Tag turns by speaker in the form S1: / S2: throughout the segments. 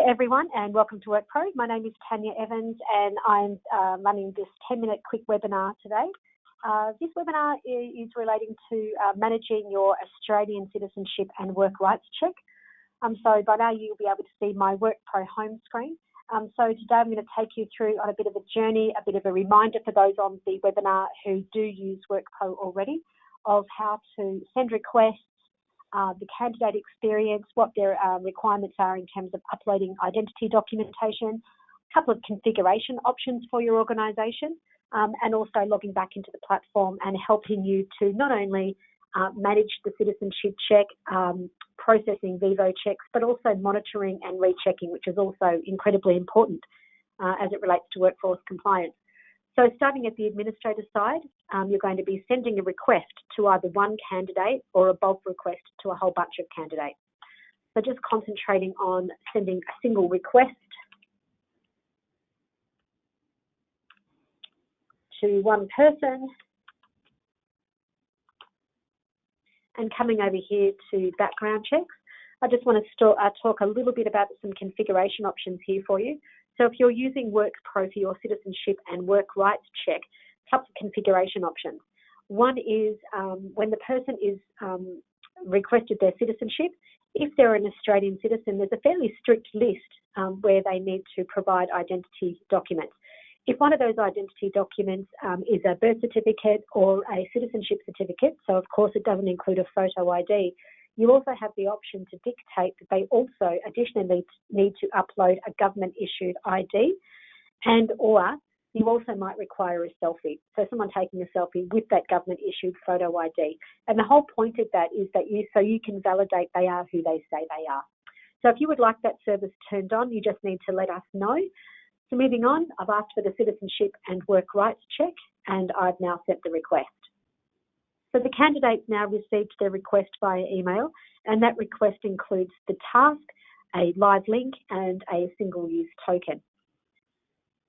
S1: everyone, and welcome to WorkPro. My name is Tania Evans, and I'm running this 10-minute quick webinar today. This webinar is relating to managing your Australian citizenship and work rights check. So by now you'll be able to see my WorkPro home screen. So today I'm going to take you through on a bit of a journey, a bit of a reminder for those on the webinar who do use WorkPro already of how to send requests, the candidate experience, what their requirements are in terms of uploading identity documentation, a couple of configuration options for your organisation, and also logging back into the platform and helping you to not only manage the citizenship check, processing Vivo checks, but also monitoring and rechecking, which is also incredibly important as it relates to workforce compliance. So starting at the administrator side, you're going to be sending a request to either one candidate or a bulk request to a whole bunch of candidates. So just concentrating on sending a single request to one person and coming over here to background checks. I just want to talk a little bit about some configuration options here for you. So if you're using WorkPro for your citizenship and work rights check, a couple of configuration options. One is when the person is requested their citizenship, if they're an Australian citizen, there's a fairly strict list where they need to provide identity documents. If one of those identity documents is a birth certificate or a citizenship certificate, so of course it doesn't include a photo ID, you also have the option to dictate that they also additionally need to upload a government-issued ID, and or you also might require a selfie. So someone taking a selfie with that government-issued photo ID. And the whole point of that is that you can validate they are who they say they are. So if you would like that service turned on, you just need to let us know. So moving on, I've asked for the citizenship and work rights check, and I've now sent the request. So the candidate's now received their request via email, and that request includes the task, a live link, and a single-use token.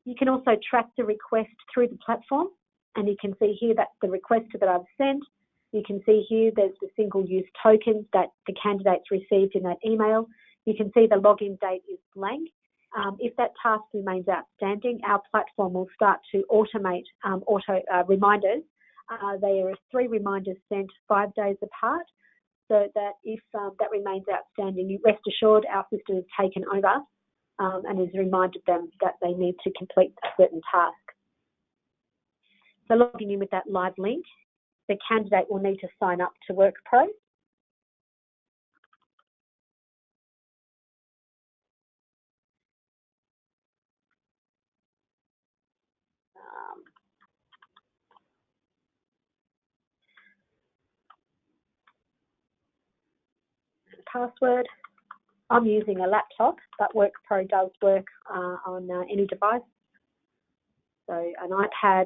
S1: You can also track the request through the platform, and you can see here that the request that I've sent. You can see here there's the single-use token that the candidate's received in that email. You can see the login date is blank. If that task remains outstanding, our platform will start to automate reminders. There are 3 reminders sent 5 days apart, so that if that remains outstanding, you rest assured our system has taken over and has reminded them that they need to complete a certain task. So logging in with that live link, the candidate will need to sign up to WorkPro. Password. I'm using a laptop, but WorkPro does work on any device. So an iPad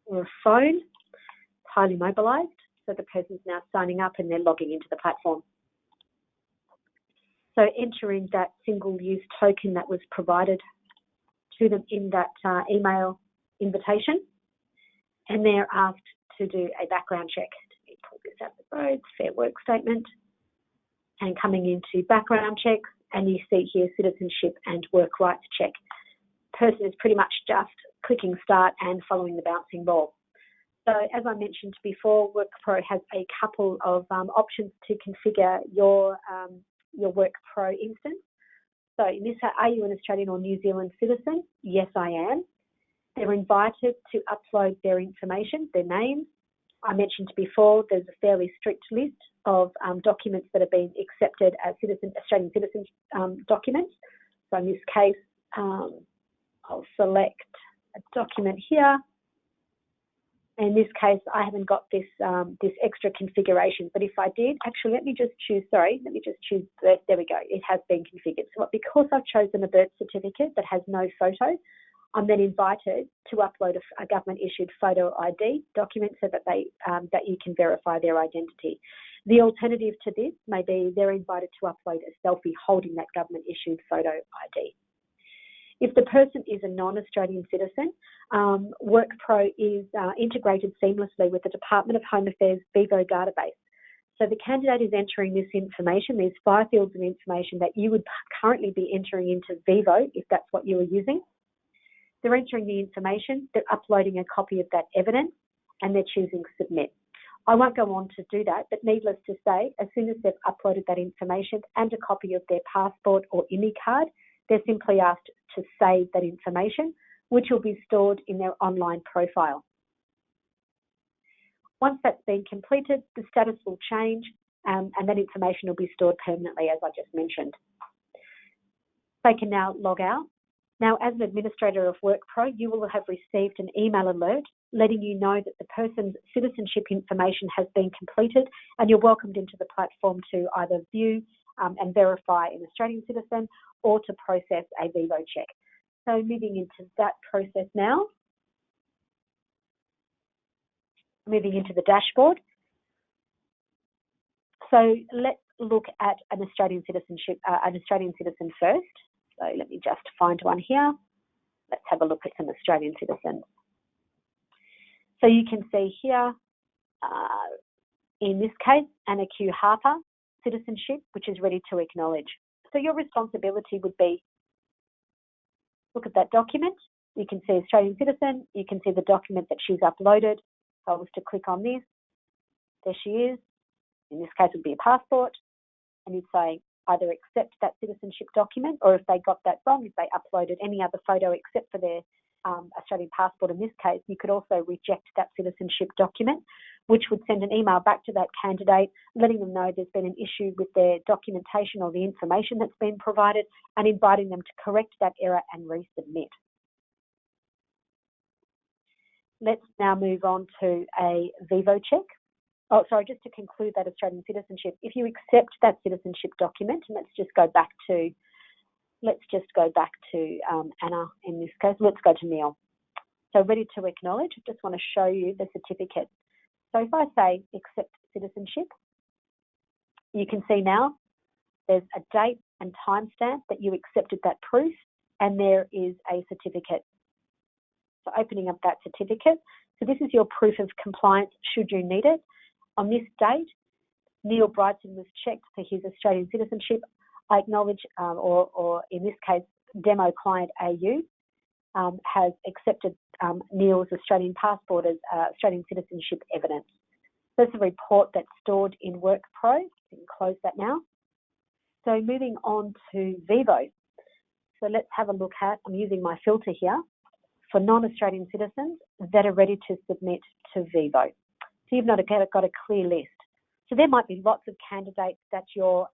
S1: or a phone, highly mobilised. So the person's now signing up and they're logging into the platform. So entering that single-use token that was provided to them in that email invitation, and they're asked to do a background check. Let me pull this out of the road, fair work statement. And coming into background checks, and you see here citizenship and work rights check. Person is pretty much just clicking start and following the bouncing ball. So as I mentioned before, WorkPro has a couple of options to configure your WorkPro instance. So in this, are you an Australian or New Zealand citizen? Yes, I am. They're invited to upload their information, their name. I mentioned before there's a fairly strict list of documents that have been accepted as Australian citizen documents. So in this case, I'll select a document here. In this case, I haven't got this this extra configuration, but if I did, actually, let me just choose, there we go, it has been configured. So because I've chosen a birth certificate that has no photo, I'm then invited to upload a government-issued photo ID document so that that you can verify their identity. The alternative to this may be they're invited to upload a selfie holding that government-issued photo ID. If the person is a non-Australian citizen, WorkPro is integrated seamlessly with the Department of Home Affairs Vivo database. So the candidate is entering this information, these 5 fields of information that you would currently be entering into Vivo if that's what you are using. They're entering the information, they're uploading a copy of that evidence, and they're choosing submit. I won't go on to do that, but needless to say, as soon as they've uploaded that information and a copy of their passport or IMI card, they're simply asked to save that information, which will be stored in their online profile. Once that's been completed, the status will change and that information will be stored permanently, as I just mentioned. They can now log out. Now, as an administrator of WorkPro, you will have received an email alert letting you know that the person's citizenship information has been completed, and you're welcomed into the platform to either view and verify an Australian citizen or to process a Vivo check. So moving into that process now. Moving into the dashboard. So let's look at an Australian citizen first. So let me just find one here. Let's have a look at some Australian citizens. So you can see here, in this case, Anna Q. Harper, citizenship, which is ready to acknowledge. So your responsibility would be, look at that document. You can see Australian citizen. You can see the document that she's uploaded. If I was to click on this, there she is. In this case, it would be a passport. And you'd say either accept that citizenship document, or if they got that wrong, if they uploaded any other photo except for their Australian passport in this case, you could also reject that citizenship document, which would send an email back to that candidate letting them know there's been an issue with their documentation or the information that's been provided, and inviting them to correct that error and resubmit. Let's now move on to a Vivo check. Oh, sorry, just to conclude that Australian citizenship, if you accept that citizenship document, and let's just go back to Anna in this case. Let's go to Neil. So ready to acknowledge, I just want to show you the certificate. So if I say accept citizenship, you can see now there's a date and timestamp that you accepted that proof, and there is a certificate. So opening up that certificate. So this is your proof of compliance should you need it. On this date, Neil Brighton was checked for his Australian citizenship. I acknowledge, or in this case, demo client AU has accepted Neil's Australian passport as Australian citizenship evidence. There's a report that's stored in WorkPro. You can close that now. So moving on to Vivo. So let's have a look at, I'm using my filter here, for non-Australian citizens that are ready to submit to Vivo. So you've not got a clear list. So there might be lots of candidates that you're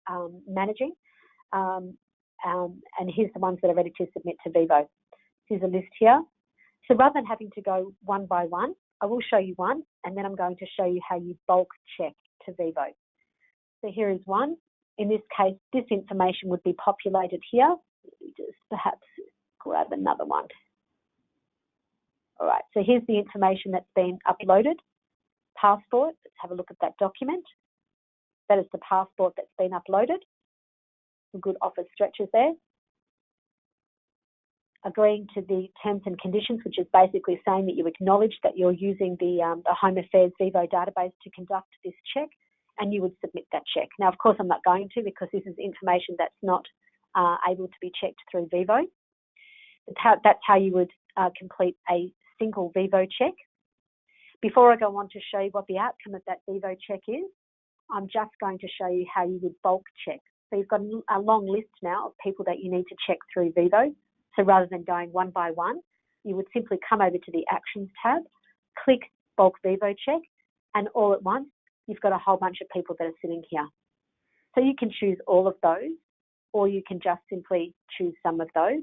S1: managing, and here's the ones that are ready to submit to Vivo. Here's a list here. So rather than having to go one by one, I will show you one, and then I'm going to show you how you bulk check to Vivo. So here is one. In this case, this information would be populated here. Let me just perhaps grab another one. All right, so here's the information that's been uploaded. Passport, let's have a look at that document. That is the passport that's been uploaded. Some good office stretches there. Agreeing to the terms and conditions, which is basically saying that you acknowledge that you're using the Home Affairs Vivo database to conduct this check, and you would submit that check. Now, of course, I'm not going to, because this is information that's not able to be checked through Vivo. That's how you would complete a single Vivo check. Before I go on to show you what the outcome of that Vivo check is, I'm just going to show you how you would bulk check. So you've got a long list now of people that you need to check through Vivo. So rather than going one by one, you would simply come over to the Actions tab, click Bulk Vivo Check, and all at once, you've got a whole bunch of people that are sitting here. So you can choose all of those, or you can just simply choose some of those.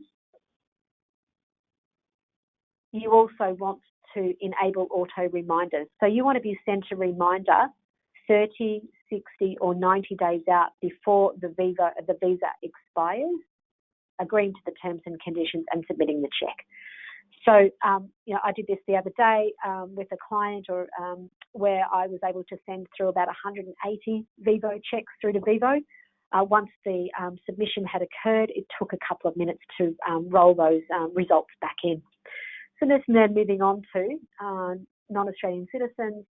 S1: You also want to enable auto reminders. So you want to be sent a reminder 30, 60 or 90 days out before the visa expires, agreeing to the terms and conditions and submitting the check. So, I did this the other day with a client where I was able to send through about 180 Vivo checks through to Vivo. Once the submission had occurred, it took a couple of minutes to roll those results back in. So this, then moving on to non-Australian citizens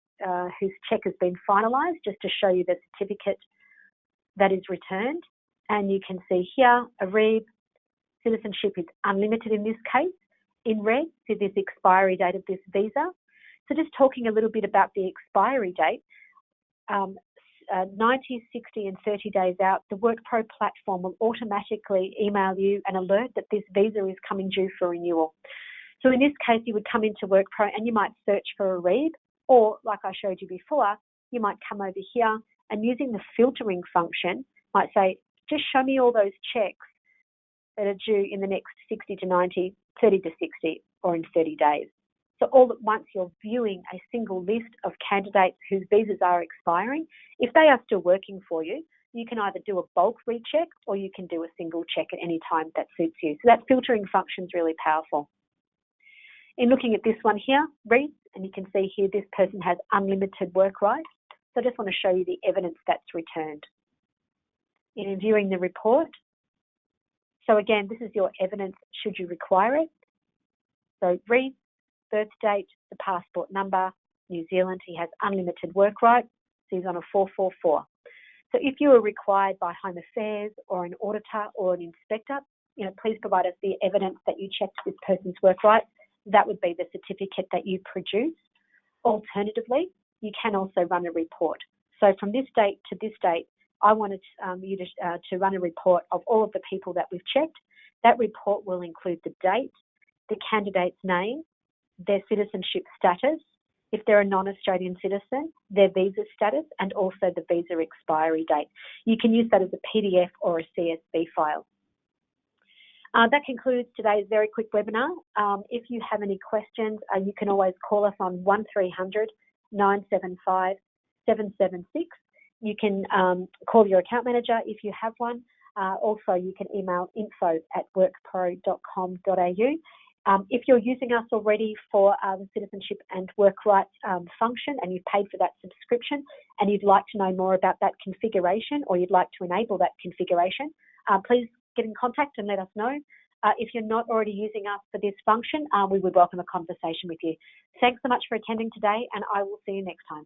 S1: whose check has been finalised, just to show you the certificate that is returned. And you can see here, a REIB, citizenship is unlimited in this case. In red, so this expiry date of this visa. So just talking a little bit about the expiry date, 90, 60 and 30 days out, the WorkPro platform will automatically email you an alert that this visa is coming due for renewal. So in this case, you would come into WorkPro and you might search for a REIB, or like I showed you before, you might come over here and using the filtering function, might say, just show me all those checks that are due in the next 60 to 90, 30 to 60, or in 30 days. So all at once you're viewing a single list of candidates whose visas are expiring. If they are still working for you, you can either do a bulk recheck or you can do a single check at any time that suits you. So that filtering function is really powerful. In looking at this one here, Reese, and you can see here this person has unlimited work rights. So I just want to show you the evidence that's returned. In viewing the report, so again, this is your evidence should you require it. So Reese, birth date, the passport number, New Zealand, he has unlimited work rights, so he's on a 444. So if you are required by Home Affairs or an auditor or an inspector, please provide us the evidence that you checked this person's work rights. That would be the certificate that you produce. Alternatively, you can also run a report. So from this date to this date, I wanted you to run a report of all of the people that we've checked. That report will include the date, the candidate's name, their citizenship status, if they're a non-Australian citizen, their visa status, and also the visa expiry date. You can use that as a PDF or a CSV file. That concludes today's very quick webinar. If you have any questions, you can always call us on 1300 975 776. You can call your account manager if you have one. Also, you can email info@workpro.com.au. If you're using us already for the citizenship and work rights function and you've paid for that subscription and you'd like to know more about that configuration or you'd like to enable that configuration, please get in contact and let us know. If you're not already using us for this function, we would welcome a conversation with you. Thanks so much for attending today, and I will see you next time.